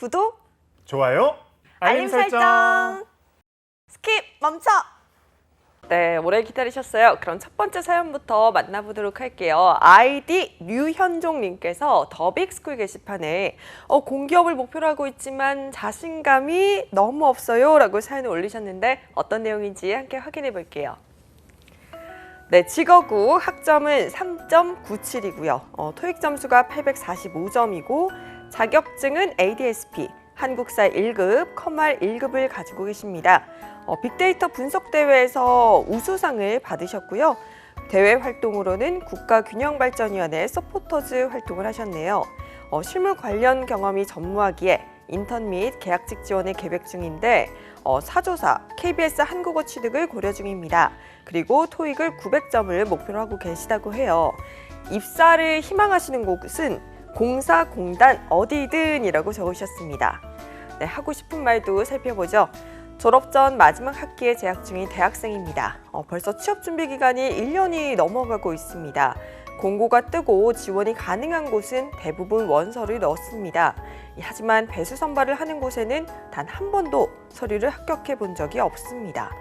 구독, 좋아요, 알림 설정. 스킵 멈춰. 네, 오래 기다리셨어요. 그럼 첫 번째 사연부터 만나보도록 할게요. 아이디 류현종님께서 더 빅스쿨 게시판에 공기업을 목표로 하고 있지만 자신감이 너무 없어요 라고 사연을 올리셨는데 어떤 내용인지 함께 확인해 볼게요. 네, 직어구 학점은 3.97이고요. 토익 점수가 845점이고 자격증은 ADSP, 한국사 1급, 컴활 1급을 가지고 계십니다. 빅데이터 분석 대회에서 우수상을 받으셨고요. 대외 활동으로는 국가균형발전위원회 서포터즈 활동을 하셨네요. 실무 관련 경험이 전무하기에 인턴 및 계약직 지원을 계획 중인데 사조사, KBS 한국어 취득을 고려 중입니다. 그리고 토익을 900점을 목표로 하고 계시다고 해요. 입사를 희망하시는 곳은 공사공단 어디든이라고 적으셨습니다. 네, 하고 싶은 말도 살펴보죠. 졸업 전 마지막 학기에 재학 중인 대학생입니다. 벌써 취업 준비 기간이 1년이 넘어가고 있습니다. 공고가 뜨고 지원이 가능한 곳은 대부분 원서를 넣었습니다. 하지만 배수 선발을 하는 곳에는 단 한 번도 서류를 합격해 본 적이 없습니다.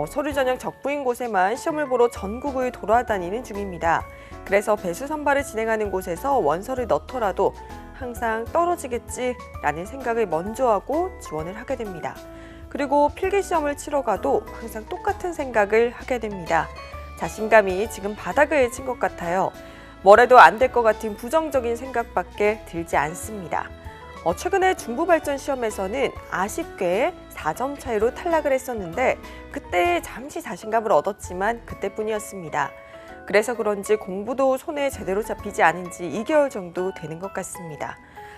서류 전형 적부인 곳에만 시험을 보러 전국을 돌아다니는 중입니다. 그래서 배수 선발을 진행하는 곳에서 원서를 넣더라도 항상 떨어지겠지라는 생각을 먼저 하고 지원을 하게 됩니다. 그리고 필기시험을 치러 가도 항상 똑같은 생각을 하게 됩니다. 자신감이 지금 바닥을 친 것 같아요. 뭐래도 안 될 것 같은 부정적인 생각밖에 들지 않습니다. 최근에 중부발전 시험에서는 아쉽게 4점 차이로 탈락을 했었는데 그때 잠시 자신감을 얻었지만 그때뿐이었습니다. 그래서 그런지 공부도 손에 제대로 잡히지 않은 지 2개월 정도 되는 것 같습니다.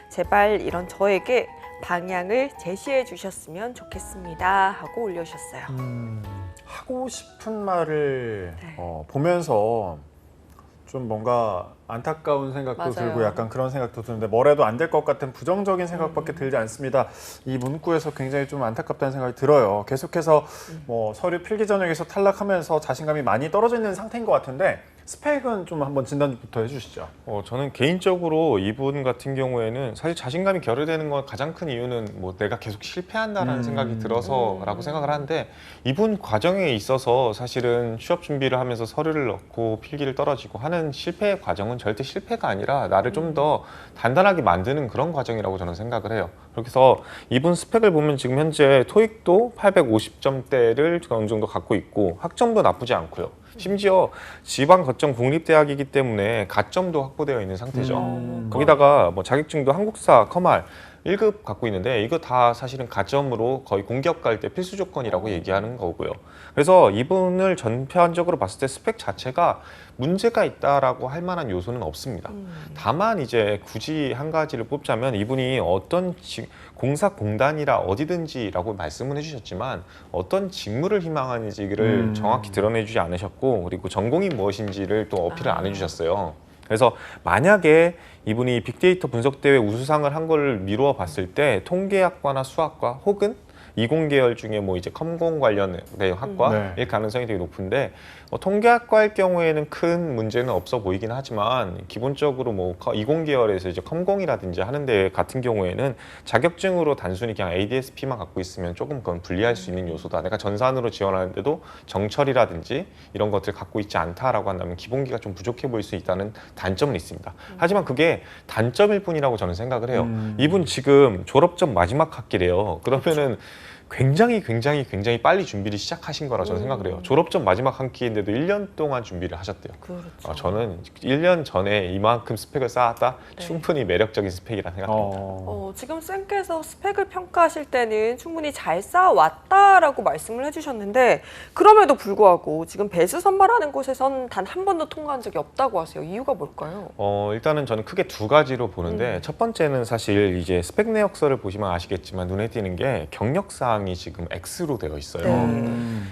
제발 이런 저에게 방향을 제시해 주셨으면 좋겠습니다 하고 올려주셨어요. 하고 싶은 말을 네. 보면서 좀 뭔가 안타까운 생각도 맞아요. 들고 약간 그런 생각도 드는데 뭐래도 안 될 것 같은 부정적인 생각밖에 들지 않습니다. 이 문구에서 굉장히 좀 안타깝다는 생각이 들어요. 계속해서 뭐 서류 필기 전형에서 탈락하면서 자신감이 많이 떨어져 있는 상태인 것 같은데 스펙은 좀 한번 진단부터 해주시죠. 저는 개인적으로 이분 같은 경우에는 사실 자신감이 결여되는 건 가장 큰 이유는 뭐 내가 계속 실패한다라는 생각이 들어서라고 생각을 하는데 이분 과정에 있어서 사실은 취업 준비를 하면서 서류를 넣고 필기를 떨어지고 하는 실패의 과정은 절대 실패가 아니라 나를 좀 더 단단하게 만드는 그런 과정이라고 저는 생각을 해요. 그래서 이분 스펙을 보면 지금 현재 토익도 850점대를 어느 정도 갖고 있고 학점도 나쁘지 않고요. 심지어 지방 거점 국립대학이기 때문에 가점도 확보되어 있는 상태죠. 거기다가 뭐 자격증도 한국사, 컴활 1급 갖고 있는데 이거 다 사실은 가점으로 거의 공기업 갈 때 필수 조건이라고 얘기하는 거고요. 그래서 이분을 전편적으로 봤을 때 스펙 자체가 문제가 있다라고 할 만한 요소는 없습니다. 다만 이제 굳이 한 가지를 뽑자면 이분이 어떤 공사공단이라 어디든지라고 말씀은 해주셨지만 어떤 직무를 희망하는지를 정확히 드러내주지 않으셨고 그리고 전공이 무엇인지를 또 어필을 안 해주셨어요. 그래서 만약에 이분이 빅데이터 분석대회 우수상을 한 걸 미루어 봤을 때 통계학과나 수학과 혹은 이공계열 중에 뭐 이제 컴공 관련된 학과일 가능성이 되게 높은데 통계학과일 경우에는 큰 문제는 없어 보이긴 하지만 기본적으로 뭐 이공계열에서 이제 컴공이라든지 하는 데 같은 경우에는 자격증으로 단순히 그냥 ADSP만 갖고 있으면 조금 그건 불리할 수 있는 요소다. 내가 전산으로 지원하는데도 정철이라든지 이런 것들을 갖고 있지 않다라고 한다면 기본기가 좀 부족해 보일 수 있다는 단점은 있습니다. 하지만 그게 단점일 뿐이라고 저는 생각을 해요. 이분 지금 졸업전 마지막 학기래요. 그러면은 굉장히 빨리 준비를 시작하신 거라 저는 생각을 해요. 졸업전 마지막 학기인데도 1년 동안 준비를 하셨대요. 그렇죠. 저는 1년 전에 이만큼 스펙을 쌓았다? 충분히 매력적인 스펙이라 생각합니다. 지금 쌤께서 스펙을 평가하실 때는 충분히 잘 쌓아왔다라고 말씀을 해주셨는데 그럼에도 불구하고 지금 배수 선발하는 곳에선 단 한 번도 통과한 적이 없다고 하세요. 이유가 뭘까요? 일단은 저는 크게 두 가지로 보는데 첫 번째는 사실 이제 스펙 내역서를 보시면 아시겠지만 눈에 띄는 게 경력사항 이 지금 X로 되어 있어요.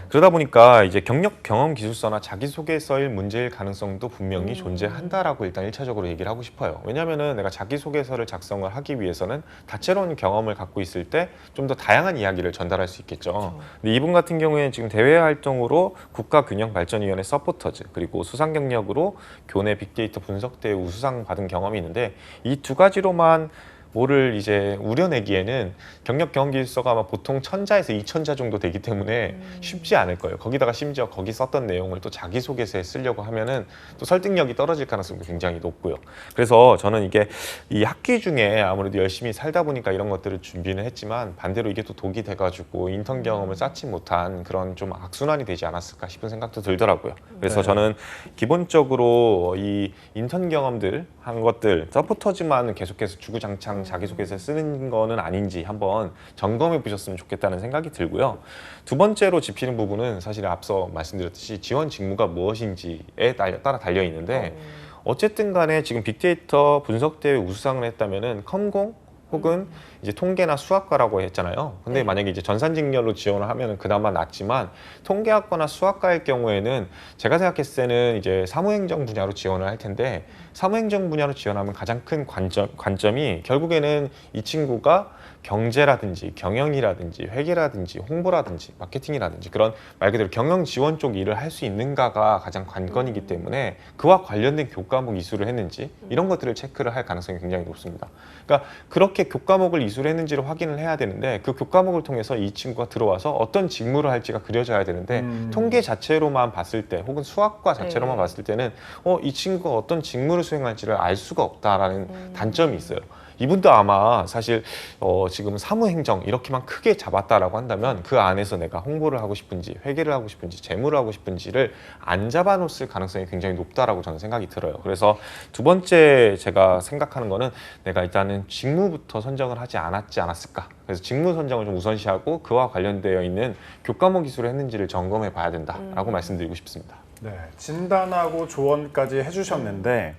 그러다 보니까 이제 경력 경험 기술서나 자기소개서일 문제일 가능성도 분명히 존재한다라고 일단 1차적으로 얘기를 하고 싶어요. 왜냐면은 내가 자기소개서를 작성을 하기 위해서는 다채로운 경험을 갖고 있을 때 좀 더 다양한 이야기를 전달할 수 있겠죠. 근데 이분 같은 경우에는 지금 대외 활동으로 국가균형발전위원회 서포터즈 그리고 수상 경력으로 교내 빅데이터 분석대회 우수상 받은 경험이 있는데 이 두 가지로만 뭐를 이제 우려내기에는 경력 경험 기술서가 아마 보통 1000자에서 2000자 정도 되기 때문에 쉽지 않을 거예요. 거기다가 심지어 거기 썼던 내용을 또 자기소개서에 쓰려고 하면은 또 설득력이 떨어질 가능성도 굉장히 높고요. 그래서 저는 이게 이 학기 중에 아무래도 열심히 살다 보니까 이런 것들을 준비는 했지만 반대로 이게 또 독이 돼가지고 인턴 경험을 쌓지 못한 그런 좀 악순환이 되지 않았을까 싶은 생각도 들더라고요. 그래서 네. 저는 기본적으로 이 인턴 경험들 한 것들 서포터즈만 계속해서 주구장창 자기소개서 쓰는 거는 아닌지 한번 점검해 보셨으면 좋겠다는 생각이 들고요. 두 번째로 짚히는 부분은 사실 앞서 말씀드렸듯이 지원 직무가 무엇인지에 따라 달려 있는데 어쨌든 간에 지금 빅데이터 분석대회 우수상을 했다면은 컴공 혹은 이제 통계나 수학과라고 했잖아요. 근데 네. 만약에 이제 전산직렬로 지원을 하면은 그나마 낫지만 통계학과나 수학과일 경우에는 제가 생각했을 때는 이제 사무행정 분야로 지원을 할 텐데 사무행정 분야로 지원하면 가장 큰 관점이 결국에는 이 친구가 경제라든지 경영이라든지 회계라든지 홍보라든지 마케팅이라든지 그런 말 그대로 경영 지원 쪽 일을 할 수 있는가가 가장 관건이기 때문에 그와 관련된 교과목 이수를 했는지 이런 것들을 체크를 할 가능성이 굉장히 높습니다. 그러니까 그렇게 교과목을 이수를 했는지를 확인을 해야 되는데 그 교과목을 통해서 이 친구가 들어와서 어떤 직무를 할지가 그려져야 되는데 통계 자체로만 봤을 때 혹은 수학과 자체로만 네. 봤을 때는 이 친구가 어떤 직무를 수행할지를 알 수가 없다라는 단점이 있어요. 이분도 아마 사실 지금 사무행정 이렇게만 크게 잡았다라고 한다면 그 안에서 내가 홍보를 하고 싶은지 회계를 하고 싶은지 재무를 하고 싶은지를 안 잡아놓을 가능성이 굉장히 높다라고 저는 생각이 들어요. 그래서 두 번째 제가 생각하는 거는 내가 일단은 직무부터 선정을 하지 않았을까. 그래서 직무 선정을 좀 우선시하고 그와 관련되어 있는 교과목 기술을 했는지를 점검해 봐야 된다라고 말씀드리고 싶습니다. 네, 진단하고 조언까지 해주셨는데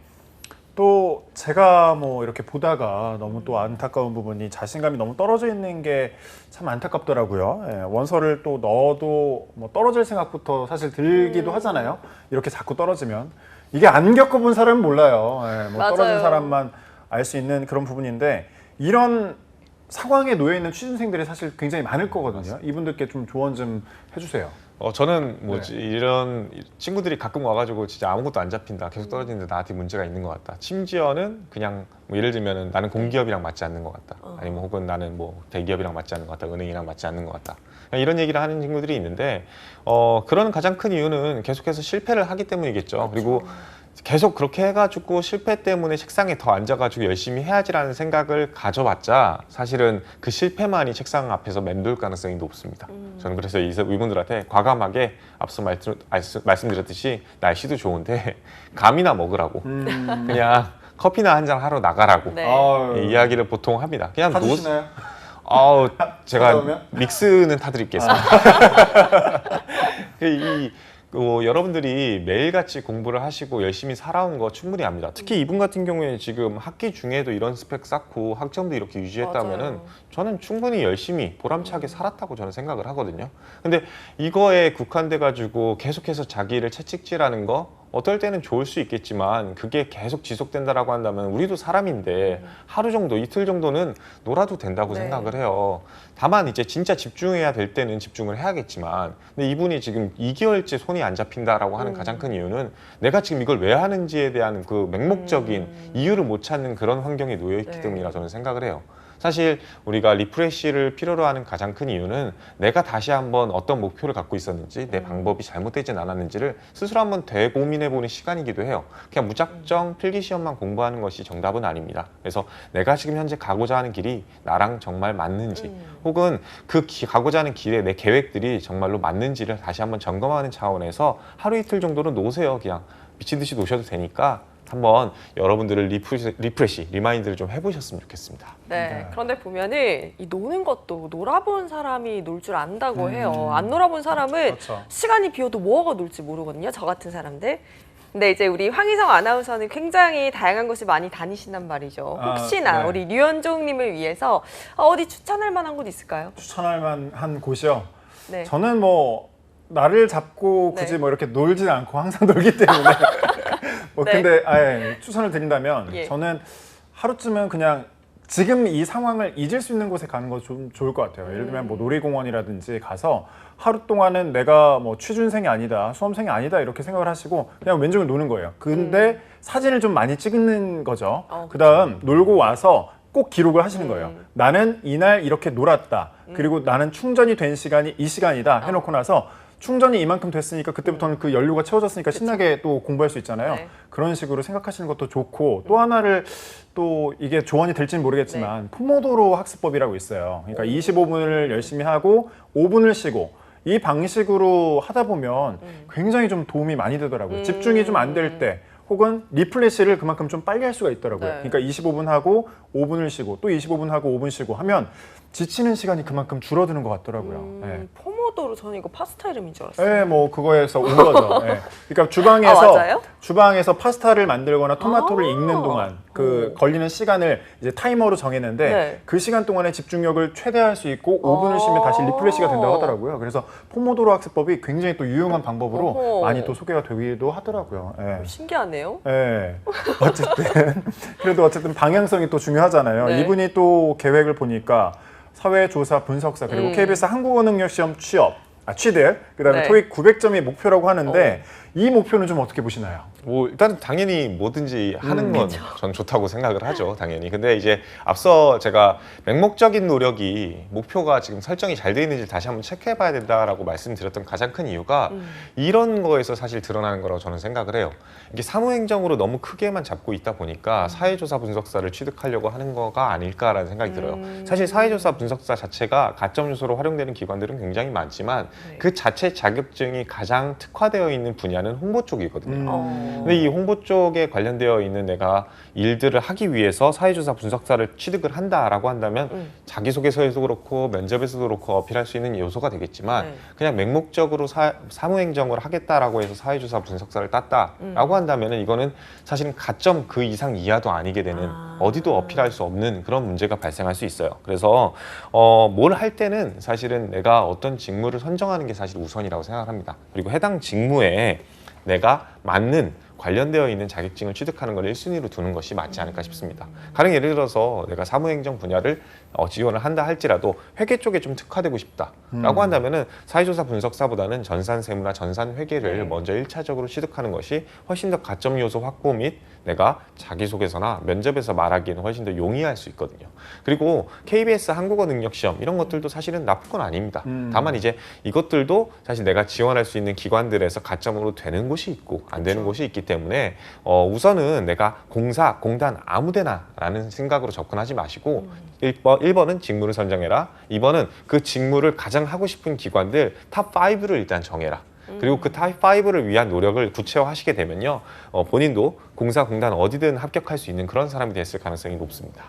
또 제가 뭐 이렇게 보다가 너무 또 안타까운 부분이 자신감이 너무 떨어져 있는 게 참 안타깝더라고요. 예, 원서를 또 넣어도 뭐 떨어질 생각부터 사실 들기도 하잖아요. 이렇게 자꾸 떨어지면 이게 안 겪어본 사람은 몰라요. 예, 뭐 맞아요. 떨어진 사람만 알 수 있는 그런 부분인데 이런 상황에 놓여 있는 취준생들이 사실 굉장히 많을 거거든요. 이분들께 좀 조언 좀 해주세요. 저는 뭐지 이런 친구들이 가끔 와가지고 진짜 아무것도 안 잡힌다 계속 떨어지는데 나한테 문제가 있는 것 같다. 심지어는 그냥 뭐 예를 들면은 나는 공기업이랑 맞지 않는 것 같다. 아니면 혹은 나는 뭐 대기업이랑 맞지 않는 것 같다. 은행이랑 맞지 않는 것 같다. 이런 얘기를 하는 친구들이 있는데 그런 가장 큰 이유는 계속해서 실패를 하기 때문이겠죠. 그리고 계속 그렇게 해가지고 실패 때문에 책상에 더 앉아가지고 열심히 해야지라는 생각을 가져봤자 사실은 그 실패만이 책상 앞에서 맴돌 가능성이 높습니다. 저는 그래서 이분들한테 과감하게 앞서 말씀드렸듯이 날씨도 좋은데 감이나 먹으라고 그냥 커피나 한 잔 하러 나가라고 네. 아유, 이야기를 보통 합니다. 그냥 사주시나요? 제가 찾아오면? 믹스는 타드리겠습니다. 여러분들이 매일같이 공부를 하시고 열심히 살아온 거 충분히 압니다. 특히 이분 같은 경우에 지금 학기 중에도 이런 스펙 쌓고 학점도 이렇게 유지했다면은 맞아요. 저는 충분히 열심히 보람차게 살았다고 저는 생각을 하거든요. 근데 이거에 국한돼 가지고 계속해서 자기를 채찍질하는 거 어떨 때는 좋을 수 있겠지만 그게 계속 지속된다라고 한다면 우리도 사람인데 하루 정도 이틀 정도는 놀아도 된다고 네. 생각을 해요. 다만 이제 진짜 집중해야 될 때는 집중을 해야겠지만 근데 이분이 지금 2개월째 손이 안 잡힌다라고 하는 가장 큰 이유는 내가 지금 이걸 왜 하는지에 대한 그 맹목적인 이유를 못 찾는 그런 환경에 놓여 있기 네. 때문이라 저는 생각을 해요. 사실 우리가 리프레시를 필요로 하는 가장 큰 이유는 내가 다시 한번 어떤 목표를 갖고 있었는지 내 방법이 잘못되진 않았는지를 스스로 한번 되고민해보는 시간이기도 해요. 그냥 무작정 필기시험만 공부하는 것이 정답은 아닙니다. 그래서 내가 지금 현재 가고자 하는 길이 나랑 정말 맞는지 혹은 가고자 하는 길에 내 계획들이 정말로 맞는지를 다시 한번 점검하는 차원에서 하루 이틀 정도는 놓으세요. 그냥 미친 듯이 놓으셔도 되니까 한번 여러분들을 리마인드를 좀 해보셨으면 좋겠습니다. 네. 그런데 보면은 이 노는 것도 놀아본 사람이 놀 줄 안다고 해요. 안 놀아본 사람은 그렇죠. 시간이 비어도 뭐하고 놀지 모르거든요. 저 같은 사람들. 근데 이제 우리 황희성 아나운서는 굉장히 다양한 곳을 많이 다니신단 말이죠. 혹시나 네. 우리 류현종님을 위해서 어디 추천할 만한 곳 있을까요? 추천할 만한 곳이요. 네. 저는 뭐 나를 잡고 굳이 네. 뭐 이렇게 놀진 않고 항상 놀기 때문에 뭐 네. 근데 아예 추천을 드린다면 예. 저는 하루쯤은 그냥 지금 이 상황을 잊을 수 있는 곳에 가는 거 좀 좋을 것 같아요. 예를 들면 뭐 놀이공원이라든지 가서 하루 동안은 내가 뭐 취준생이 아니다, 수험생이 아니다 이렇게 생각을 하시고 그냥 왼쪽을 노는 거예요. 근데 사진을 좀 많이 찍는 거죠. 그쵸. 그다음 놀고 와서 꼭 기록을 하시는 거예요. 나는 이날 이렇게 놀았다. 그리고 나는 충전이 된 시간이 이 시간이다 해놓고 나서 충전이 이만큼 됐으니까 그때부터는 그 연료가 채워졌으니까 신나게 또 공부할 수 있잖아요. 네. 그런 식으로 생각하시는 것도 좋고 또 하나를 또 이게 조언이 될지는 모르겠지만 포모도로 학습법이라고 있어요. 그러니까 25분을 열심히 하고 5분을 쉬고 이 방식으로 하다 보면 굉장히 좀 도움이 많이 되더라고요. 집중이 좀 안 될 때 혹은 리플레시를 그만큼 좀 빨리 할 수가 있더라고요. 네. 그러니까 25분 하고 5분을 쉬고 또 25분 하고 5분 쉬고 하면 지치는 시간이 그만큼 줄어드는 것 같더라고요. 네. 포모도로 저는 이거 파스타 이름인 줄 알았어요. 네, 뭐 그거에서 온 거죠. 네. 그러니까 주방에서 맞아요? 주방에서 파스타를 만들거나 토마토를 아. 익는 동안 그 걸리는 시간을 이제 타이머로 정했는데 네. 그 시간 동안에 집중력을 최대화할 수 있고 5분을 쉬면 다시 리플레시가 된다고 하더라고요. 그래서 포모도로 학습법이 굉장히 또 유용한 방법으로 어허. 많이 또 소개가 되기도 하더라고요. 네. 신기하네요. 네. 어쨌든 그래도 어쨌든 방향성이 또 중요하잖아요. 네. 이분이 또 계획을 보니까 사회조사 분석사 그리고 KBS 한국어 능력 시험 취득 그다음에 네. 토익 900점이 목표라고 하는데 이 목표는 좀 어떻게 보시나요? 뭐 일단 당연히 뭐든지 하는 건 전 좋다고 생각을 하죠, 당연히. 근데 이제 앞서 제가 맹목적인 노력이 목표가 지금 설정이 잘 돼 있는지 다시 한번 체크해 봐야 된다라고 말씀드렸던 가장 큰 이유가 이런 거에서 사실 드러나는 거라고 저는 생각을 해요. 이게 사무행정으로 너무 크게만 잡고 있다 보니까 사회조사 분석사를 취득하려고 하는 거가 아닐까라는 생각이 들어요. 사실 사회조사 분석사 자체가 가점 요소로 활용되는 기관들은 굉장히 많지만 네. 그 자체 자격증이 가장 특화되어 있는 분야는 홍보 쪽이거든요. 근데 이 홍보 쪽에 관련되어 있는 내가 일들을 하기 위해서 사회조사 분석사를 취득을 한다라고 한다면 자기소개서에도 그렇고 면접에서도 그렇고 어필할 수 있는 요소가 되겠지만 네. 그냥 맹목적으로 사무행정을 하겠다라고 해서 사회조사 분석사를 땄다라고 한다면 이거는 사실은 가점 그 이상 이하도 아니게 되는 어디도 어필할 수 없는 그런 문제가 발생할 수 있어요. 그래서 뭘 할 때는 사실은 내가 어떤 직무를 선정하는 게 사실 우선이라고 생각합니다. 그리고 해당 직무에 내가 맞는 관련되어 있는 자격증을 취득하는 걸 1순위로 두는 것이 맞지 않을까 싶습니다. 가령 예를 들어서 내가 사무행정 분야를 지원을 한다 할지라도 회계 쪽에 좀 특화되고 싶다라고 한다면은 사회조사 분석사보다는 전산세무나 전산회계를 먼저 1차적으로 취득하는 것이 훨씬 더 가점 요소 확보 및 내가 자기소개서나 면접에서 말하기에는 훨씬 더 용이할 수 있거든요. 그리고 KBS 한국어 능력 시험 이런 것들도 사실은 나쁜 건 아닙니다. 다만 이제 이것들도 사실 내가 지원할 수 있는 기관들에서 가점으로 되는 곳이 있고 안 되는 곳이 있기 때문에 우선은 내가 공사, 공단 아무데나라는 생각으로 접근하지 마시고 1번은 직무를 선정해라. 2번은 그 직무를 가장 하고 싶은 기관들 탑5를 일단 정해라. 그리고 그 탑5를 위한 노력을 구체화하시게 되면요. 본인도 공사, 공단 어디든 합격할 수 있는 그런 사람이 됐을 가능성이 높습니다.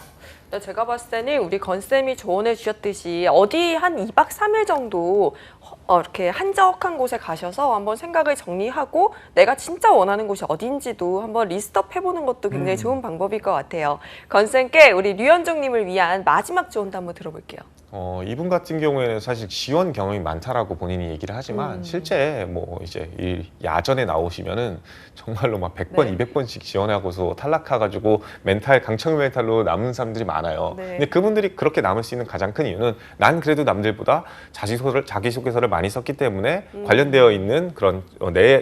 제가 봤을 때는 우리 건쌤이 조언해 주셨듯이 어디 한 2박 3일 정도 이렇게 한적한 곳에 가셔서 한번 생각을 정리하고 내가 진짜 원하는 곳이 어딘지도 한번 리스트업 해보는 것도 굉장히 좋은 방법일 것 같아요. 건쌤께 우리 류현종님을 위한 마지막 조언도 한번 들어볼게요. 이분 같은 경우에는 사실 지원 경험이 많다라고 본인이 얘기를 하지만 실제 뭐 이제 이 야전에 나오시면은 정말로 막 100번, 200번씩 지원하고서 탈락해가지고 강철 멘탈로 남는 사람들이 많아요. 네. 근데 그분들이 그렇게 남을 수 있는 가장 큰 이유는 난 그래도 남들보다 자기소개서를 많이 썼기 때문에 관련되어 있는 그런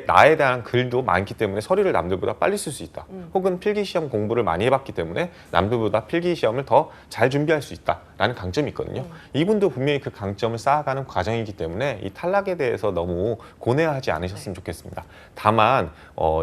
나에 대한 글도 많기 때문에 서류를 남들보다 빨리 쓸 수 있다. 혹은 필기시험 공부를 많이 해봤기 때문에 남들보다 필기시험을 더 잘 준비할 수 있다라는 강점이 있거든요. 이분도 분명히 그 강점을 쌓아가는 과정이기 때문에 이 탈락에 대해서 너무 고뇌하지 않으셨으면 좋겠습니다. 다만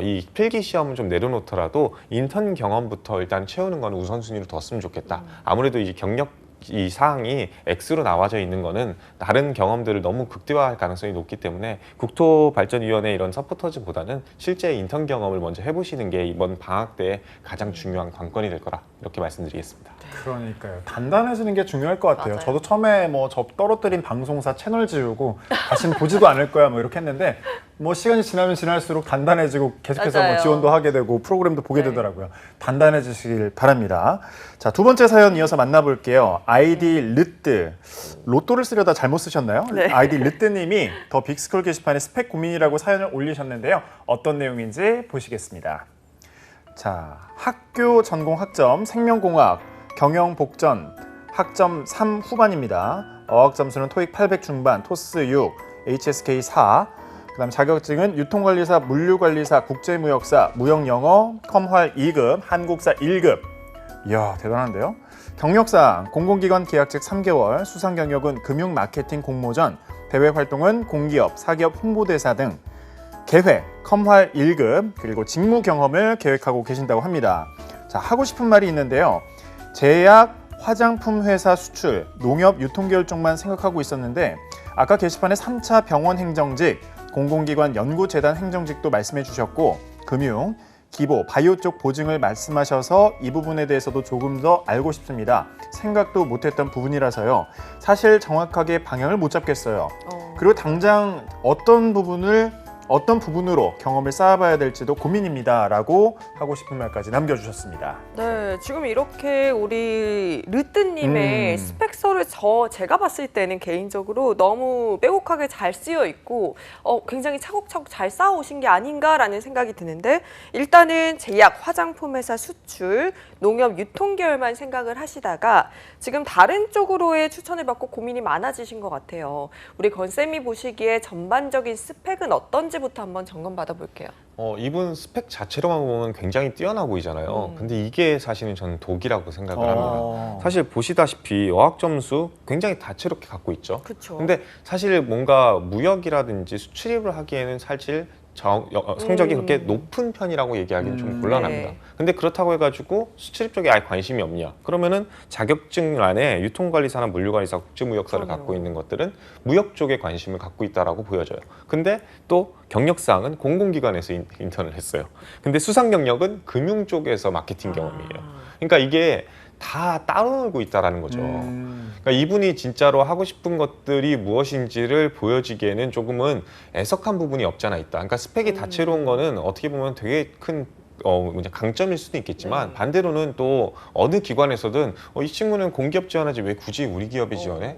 이 필기 시험을 좀 내려놓더라도 인턴 경험부터 일단 채우는 건 우선순위로 뒀으면 좋겠다. 아무래도 이 경력 이 사항이 X로 나와져 있는 거는 다른 경험들을 너무 극대화할 가능성이 높기 때문에 국토발전위원회 이런 서포터즈보다는 실제 인턴 경험을 먼저 해보시는 게 이번 방학 때 가장 중요한 관건이 될 거라 이렇게 말씀드리겠습니다. 그러니까요. 단단해지는 게 중요할 것 같아요. 맞아요. 저도 처음에 뭐 저 떨어뜨린 방송사 채널 지우고 다시는 보지도 않을 거야 뭐 이렇게 했는데 뭐 시간이 지나면 지날수록 단단해지고 계속해서 맞아요. 뭐 지원도 하게 되고 프로그램도 보게 네. 되더라고요. 단단해지시길 바랍니다. 자, 두 번째 사연 이어서 만나볼게요. 아이디 르뜨. 로또를 쓰려다 잘못 쓰셨나요? 네. 아이디 르뜨님이 더 빅스쿨 게시판에 스펙 고민이라고 사연을 올리셨는데요. 어떤 내용인지 보시겠습니다. 자, 학교 전공 학점 생명공학, 경영복전, 학점 3 후반입니다. 어학 점수는 토익 800 중반, 토스 6, HSK 4. 그다음 자격증은 유통관리사, 물류관리사, 국제무역사, 무역영어, 컴활 2급, 한국사 1급. 이야, 대단한데요? 경력사항, 공공기관 계약직 3개월, 수상 경력은 금융 마케팅 공모전, 대외 활동은 공기업, 사기업 홍보대사 등 계획, 컴활 1급, 그리고 직무 경험을 계획하고 계신다고 합니다. 자, 하고 싶은 말이 있는데요. 제약, 화장품 회사 수출, 농협 유통계열 쪽만 생각하고 있었는데 아까 게시판에 3차 병원 행정직, 공공기관 연구재단 행정직도 말씀해 주셨고 금융, 기보, 바이오 쪽 보증을 말씀하셔서 이 부분에 대해서도 조금 더 알고 싶습니다. 생각도 못했던 부분이라서요. 사실 정확하게 방향을 못 잡겠어요. 그리고 당장 어떤 부분으로 경험을 쌓아봐야 될지도 고민입니다. 라고 하고 싶은 말까지 남겨주셨습니다. 네, 지금 이렇게 우리 르뜨님의 스펙서를 제가 봤을 때는 개인적으로 너무 빼곡하게 잘 쓰여 있고 굉장히 차곡차곡 잘 쌓아오신 게 아닌가라는 생각이 드는데 일단은 제약, 화장품 회사 수출, 농협 유통 계열만 생각을 하시다가 지금 다른 쪽으로의 추천을 받고 고민이 많아지신 것 같아요. 우리 건쌤이 보시기에 전반적인 스펙은 어떤지부터 한번 점검 받아볼게요. 이분 스펙 자체로만 보면 굉장히 뛰어나 보이잖아요. 근데 이게 사실은 저는 독이라고 생각을 합니다. 사실 보시다시피 어학 점수 굉장히 다채롭게 갖고 있죠. 그렇죠. 근데 사실 뭔가 무역이라든지 수출입을 하기에는 사실 성적이 그렇게 높은 편이라고 얘기하기는 좀 곤란합니다. 네. 근데 그렇다고 해가지고 수출입 쪽에 아예 관심이 없냐? 그러면은 자격증란에 유통관리사나 물류관리사, 국제무역사를 그럼요. 갖고 있는 것들은 무역 쪽에 관심을 갖고 있다라고 보여져요. 근데 또 경력사항은 공공기관에서 인턴을 했어요. 근데 수상 경력은 금융 쪽에서 마케팅 경험이에요. 그러니까 이게 다 따로 놀고 있다라는 거죠. 그러니까 이분이 진짜로 하고 싶은 것들이 무엇인지를 보여지기에는 조금은 애석한 부분이 없잖아 있다. 그러니까 스펙이 다채로운 거는 어떻게 보면 되게 큰 강점일 수도 있겠지만 반대로는 또 어느 기관에서든 이 친구는 공기업 지원하지 왜 굳이 우리 기업에 지원해?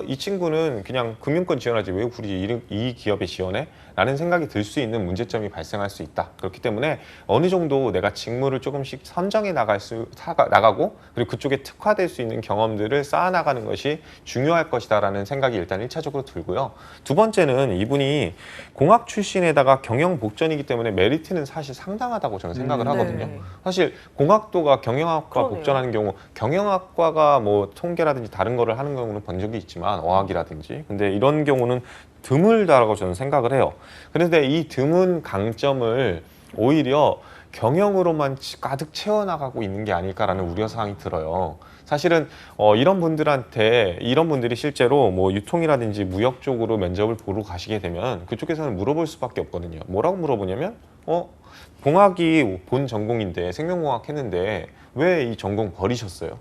이 친구는 그냥 금융권 지원하지 왜 굳이 이 기업에 지원해? 라는 생각이 들 수 있는 문제점이 발생할 수 있다. 그렇기 때문에 어느 정도 내가 직무를 조금씩 선정해 나가고 그리고 그쪽에 특화될 수 있는 경험들을 쌓아나가는 것이 중요할 것이다라는 생각이 일단 1차적으로 들고요. 두 번째는 이분이 공학 출신에다가 경영 복전이기 때문에 메리트는 사실 상당하다고 저는 생각을 하거든요. 네. 사실 공학도가 경영학과 그러네요. 복전하는 경우 경영학과가 뭐 통계라든지 다른 거를 하는 경우는 본 적이 있지만 어학이라든지 근데 이런 경우는 드물다라고 저는 생각을 해요. 그런데 이 드문 강점을 오히려 경영으로만 가득 채워나가고 있는 게 아닐까라는 우려사항이 들어요. 사실은 이런 분들이 실제로 뭐 유통이라든지 무역 쪽으로 면접을 보러 가시게 되면 그쪽에서는 물어볼 수밖에 없거든요. 뭐라고 물어보냐면 공학이 본 전공인데 생명공학 했는데 왜 이 전공 버리셨어요?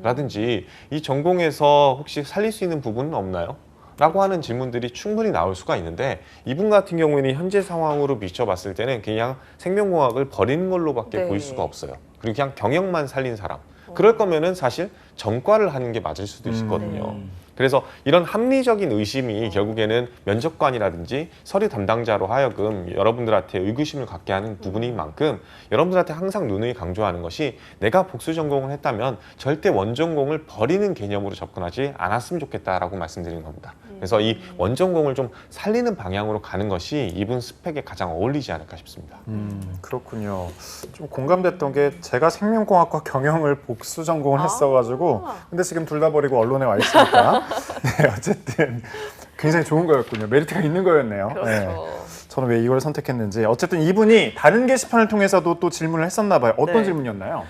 라든지 이 전공에서 혹시 살릴 수 있는 부분은 없나요? 라고 하는 질문들이 충분히 나올 수가 있는데 이분 같은 경우에는 현재 상황으로 비춰봤을 때는 그냥 생명공학을 버리는 걸로밖에 네. 보일 수가 없어요. 그리고 그냥 경영만 살린 사람. 그럴 거면은 사실 전과를 하는 게 맞을 수도 있거든요. 그래서 이런 합리적인 의심이 결국에는 면접관이라든지 서류 담당자로 하여금 여러분들한테 의구심을 갖게 하는 부분인 만큼 여러분들한테 항상 누누이 강조하는 것이 내가 복수 전공을 했다면 절대 원전공을 버리는 개념으로 접근하지 않았으면 좋겠다라고 말씀드리는 겁니다. 그래서 이 원전공을 좀 살리는 방향으로 가는 것이 이분 스펙에 가장 어울리지 않을까 싶습니다. 그렇군요. 좀 공감됐던 게 제가 생명공학과 경영을 복수 전공을 했어가지고 근데 지금 둘 다 버리고 언론에 와 있으니까 네, 어쨌든 굉장히 좋은 거였군요. 메리트가 있는 거였네요. 그렇죠. 네. 저는 왜 이걸 선택했는지 어쨌든 이분이 다른 게시판을 통해서도 또 질문을 했었나 봐요. 어떤 네. 질문이었나요?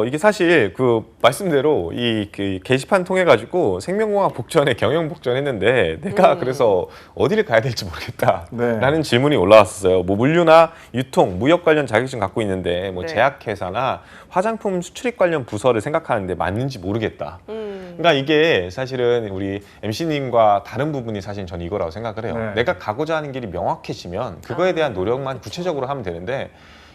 이게 사실 그 말씀대로 그 게시판 통해 가지고 생명공학 복전에 경영 복전했는데 내가 그래서 어디를 가야 될지 모르겠다라는 네. 질문이 올라왔었어요. 뭐 물류나 유통, 무역 관련 자격증 갖고 있는데 뭐 네. 제약회사나 화장품 수출입 관련 부서를 생각하는데 맞는지 모르겠다. 그러니까 이게 사실은 우리 MC님과 다른 부분이 사실 전 이거라고 생각을 해요. 네. 내가 가고자 하는 길이 명확해지면 그거에 대한 노력만 구체적으로 하면 되는데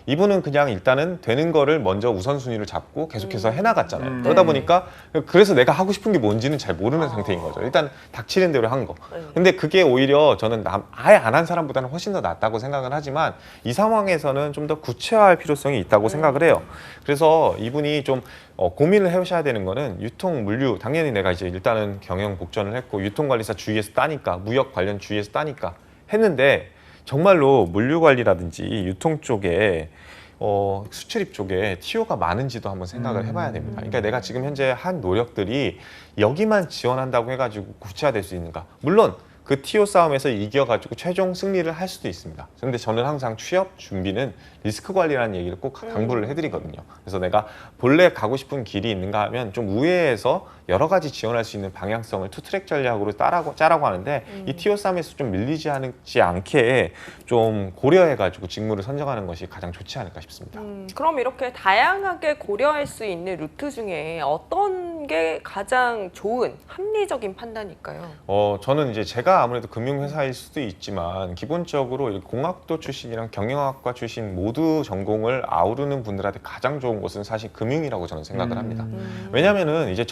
이분은 그냥 일단은 되는 거를 먼저 우선순위를 잡고 계속해서 해나갔잖아요. 그러다 보니까 그래서 내가 하고 싶은 게 뭔지는 잘 모르는 상태인 거죠. 일단 닥치는 대로 한 거. 근데 그게 오히려 저는 아예 안 한 사람보다는 훨씬 더 낫다고 생각은 하지만 이 상황에서는 좀 더 구체화할 필요성이 있다고 생각을 해요. 그래서 이분이 좀 고민을 해오셔야 되는 거는 유통, 물류, 당연히 내가 이제 일단은 경영 복전을 했고 유통관리사 주위에서 따니까 무역 관련 주위에서 따니까 했는데 정말로 물류 관리라든지 유통 쪽에 수출입 쪽에 TO가 많은지도 한번 생각을 해봐야 됩니다. 그러니까 내가 지금 현재 한 노력들이 여기만 지원한다고 해가지고 구체화될 수 있는가? 물론 그 TO 싸움에서 이겨가지고 최종 승리를 할 수도 있습니다. 그런데 저는 항상 취업 준비는 리스크 관리라는 얘기를 꼭 당부를 해드리거든요. 그래서 내가 본래 가고 싶은 길이 있는가 하면 좀 우회해서 여러 가지 지원할 수 있는 방향성을 투트랙 전략으로 짜라고 하는데 이 TO 싸움에서 좀 밀리지 않게 좀 고려해가지고 직무를 선정하는 것이 가장 좋지 않을까 싶습니다. 그럼 이렇게 다양하게 고려할 수 있는 루트 중에 어떤 게 가장 좋은 합리적인 판단일까요? 저는 이제 제가 아무래도 금융회사일 수도 있지만 기본적으로 이 공학도 출신이랑 경영학과 출신 모두 전공을 아우르는 분들한테 가장 좋은 곳은 사실 금융이라고 저는 생각을 합니다. 왜냐하면은 이제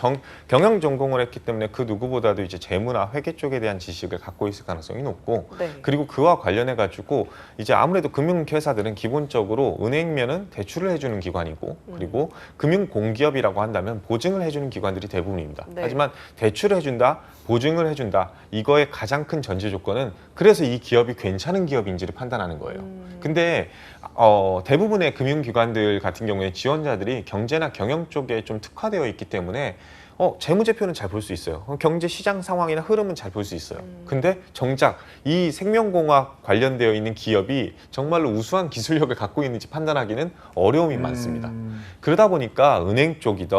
경영 전공을 했기 때문에 그 누구보다도 이제 재무나 회계 쪽에 대한 지식을 갖고 있을 가능성이 높고 네. 그리고 그와 관련해 가지고 이제 아무래도 금융회사들은 기본적으로 은행면은 대출을 해주는 기관이고 그리고 금융공기업이라고 한다면 보증을 해주는 기관들이 대부분입니다. 네. 하지만 대출을 해준다, 보증을 해준다 이거의 가장 큰 전제 조건은 그래서 이 기업이 괜찮은 기업인지를 판단하는 거예요. 근데 대부분의 금융기관들 같은 경우에 지원자들이 경제나 경영 쪽에 좀 특화되어 있기 때문에 재무제표는 잘 볼 수 있어요. 경제 시장 상황이나 흐름은 잘 볼 수 있어요. 근데 정작 이 생명공학 관련되어 있는 기업이 정말로 우수한 기술력을 갖고 있는지 판단하기는 어려움이 많습니다. 그러다 보니까 은행 쪽이든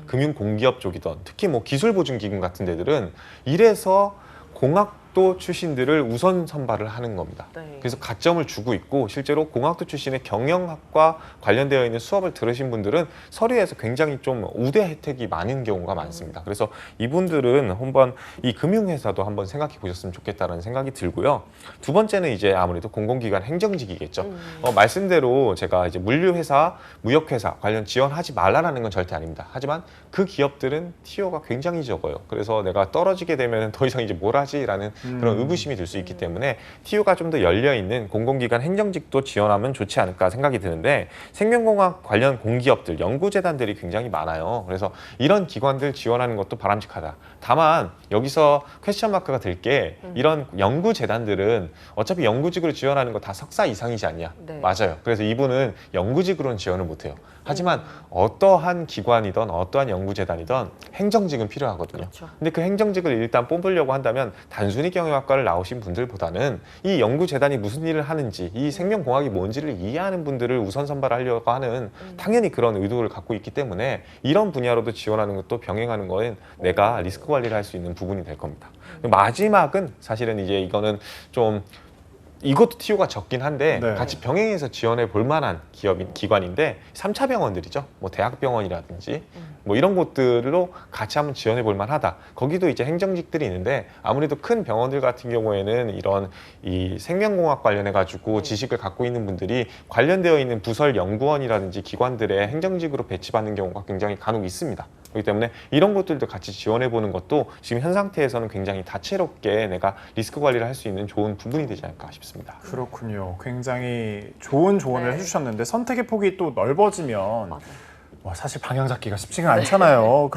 금융공기업 쪽이든 특히 뭐 기술보증기금 같은 데들은 이래서 공학도 출신들을 우선 선발을 하는 겁니다. 네. 그래서 가점을 주고 있고 실제로 공학도 출신의 경영학과 관련되어 있는 수업을 들으신 분들은 서류에서 굉장히 좀 우대 혜택이 많은 경우가 많습니다. 그래서 이분들은 한번 이 금융회사도 한번 생각해 보셨으면 좋겠다는 생각이 들고요. 두 번째는 이제 아무래도 공공기관 행정직이겠죠. 말씀대로 제가 이제 물류회사, 무역회사 관련 지원하지 말라라는 건 절대 아닙니다. 하지만 그 기업들은 TO가 굉장히 적어요. 그래서 내가 떨어지게 되면 더 이상 이제 뭘 하지라는 그런 의구심이 들 수 있기 때문에 TO가 좀 더 열려있는 공공기관 행정직도 지원하면 좋지 않을까 생각이 드는데 생명공학 관련 공기업들, 연구재단들이 굉장히 많아요. 그래서 이런 기관들 지원하는 것도 바람직하다. 다만 여기서 퀘스천 마크가 들 게 이런 연구재단들은 어차피 연구직으로 지원하는 거 다 석사 이상이지 않냐. 네. 맞아요. 그래서 이분은 연구직으로는 지원을 못해요. 하지만 어떠한 기관이든 어떠한 연구재단이든 행정직은 필요하거든요. 그렇죠. 근데 그 행정직을 일단 뽑으려고 한다면 단순히 경영학과를 나오신 분들보다는 이 연구재단이 무슨 일을 하는지 이 생명공학이 뭔지를 이해하는 분들을 우선 선발하려고 하는 당연히 그런 의도를 갖고 있기 때문에 이런 분야로도 지원하는 것도 병행하는 거는 내가 리스크 관리를 할 수 있는 부분이 될 겁니다. 마지막은 사실은 이제 이거는 좀 이것도 TO가 적긴 한데 네. 같이 병행해서 지원해 볼 만한 기관인데 3차 병원들이죠. 뭐 대학병원이라든지 뭐 이런 곳들로 같이 한번 지원해 볼 만하다. 거기도 이제 행정직들이 있는데 아무래도 큰 병원들 같은 경우에는 이런 이 생명공학 관련해 가지고 지식을 갖고 있는 분들이 관련되어 있는 부설 연구원이라든지 기관들의 행정직으로 배치받는 경우가 굉장히 간혹 있습니다. 그렇기 때문에 이런 것들도 같이 지원해 보는 것도 지금 현 상태에서는 굉장히 다채롭게 내가 리스크 관리를 할 수 있는 좋은 부분이 되지 않을까 싶습니다. 그렇군요. 굉장히 좋은 조언을 네. 해주셨는데 선택의 폭이 또 넓어지면 맞아요. 사실 방향 잡기가 쉽지가 않잖아요.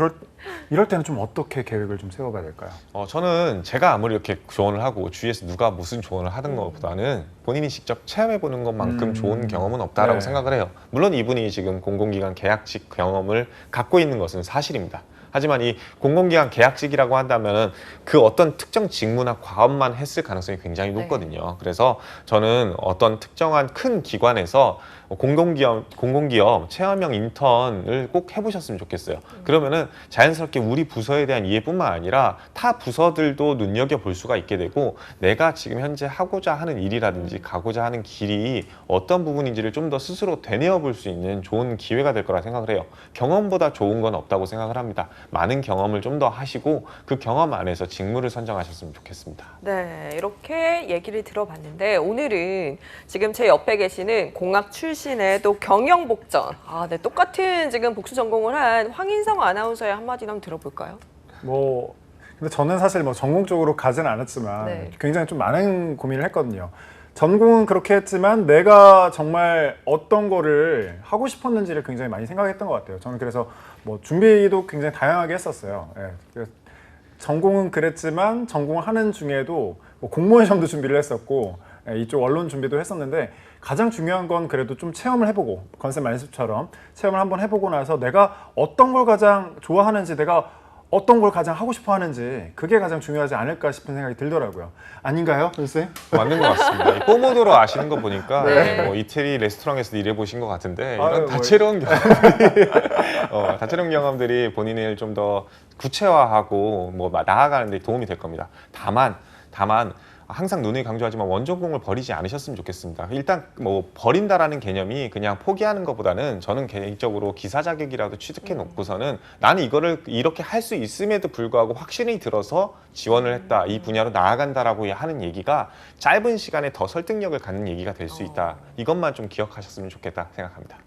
이럴 때는 좀 어떻게 계획을 좀 세워봐야 될까요? 저는 제가 아무리 이렇게 조언을 하고 주위에서 누가 무슨 조언을 하는 것보다는 본인이 직접 체험해보는 것만큼 좋은 경험은 없다라고 네. 생각을 해요. 물론 이분이 지금 공공기관 계약직 경험을 갖고 있는 것은 사실입니다. 하지만 이 공공기관 계약직이라고 한다면 그 어떤 특정 직무나 과업만 했을 가능성이 굉장히 높거든요. 그래서 저는 어떤 특정한 큰 기관에서 공공기업 체험형 인턴을 꼭 해보셨으면 좋겠어요. 그러면은 자연스럽게 우리 부서에 대한 이해뿐만 아니라 타 부서들도 눈여겨볼 수가 있게 되고 내가 지금 현재 하고자 하는 일이라든지 가고자 하는 길이 어떤 부분인지를 좀 더 스스로 되뇌어 볼 수 있는 좋은 기회가 될 거라 생각을 해요. 경험보다 좋은 건 없다고 생각을 합니다. 많은 경험을 좀 더 하시고 그 경험 안에서 직무를 선정하셨으면 좋겠습니다. 네, 이렇게 얘기를 들어봤는데 오늘은 지금 제 옆에 계시는 공학 출신의 또 경영복전, 네, 똑같은 지금 복수 전공을 한 황인성 아나운서의 한마디 한번 들어볼까요? 근데 저는 사실 전공적으로 가지는 않았지만 네. 굉장히 좀 많은 고민을 했거든요. 전공은 그렇게 했지만 내가 정말 어떤 거를 하고 싶었는지를 굉장히 많이 생각했던 것 같아요. 저는 그래서 준비도 굉장히 다양하게 했었어요. 그래서 전공은 그랬지만 전공을 하는 중에도 공무원 시험도 준비를 했었고 이쪽 언론 준비도 했었는데 가장 중요한 건 그래도 좀 체험을 해보고 건설 만습처럼 체험을 한번 해보고 나서 내가 어떤 걸 가장 좋아하는지 내가 어떤 걸 가장 하고 싶어 하는지 그게 가장 중요하지 않을까 싶은 생각이 들더라고요. 아닌가요, 선생님? 맞는 것 같습니다. 이 뽀모도로 아시는 거 보니까 네. 뭐 이태리 레스토랑에서 일해보신 것 같은데 아유, 이런 뭐. 다채로운 경험들이 다채로운 경험들이 본인을 좀 더 구체화하고 뭐 나아가는 데 도움이 될 겁니다. 다만 항상 누누이 강조하지만 원전공을 버리지 않으셨으면 좋겠습니다. 일단 뭐 버린다라는 개념이 그냥 포기하는 것보다는 저는 개인적으로 기사 자격이라도 취득해 놓고서는 나는 이거를 이렇게 할 수 있음에도 불구하고 확신이 들어서 지원을 했다. 이 분야로 나아간다라고 하는 얘기가 짧은 시간에 더 설득력을 갖는 얘기가 될 수 있다. 이것만 좀 기억하셨으면 좋겠다 생각합니다.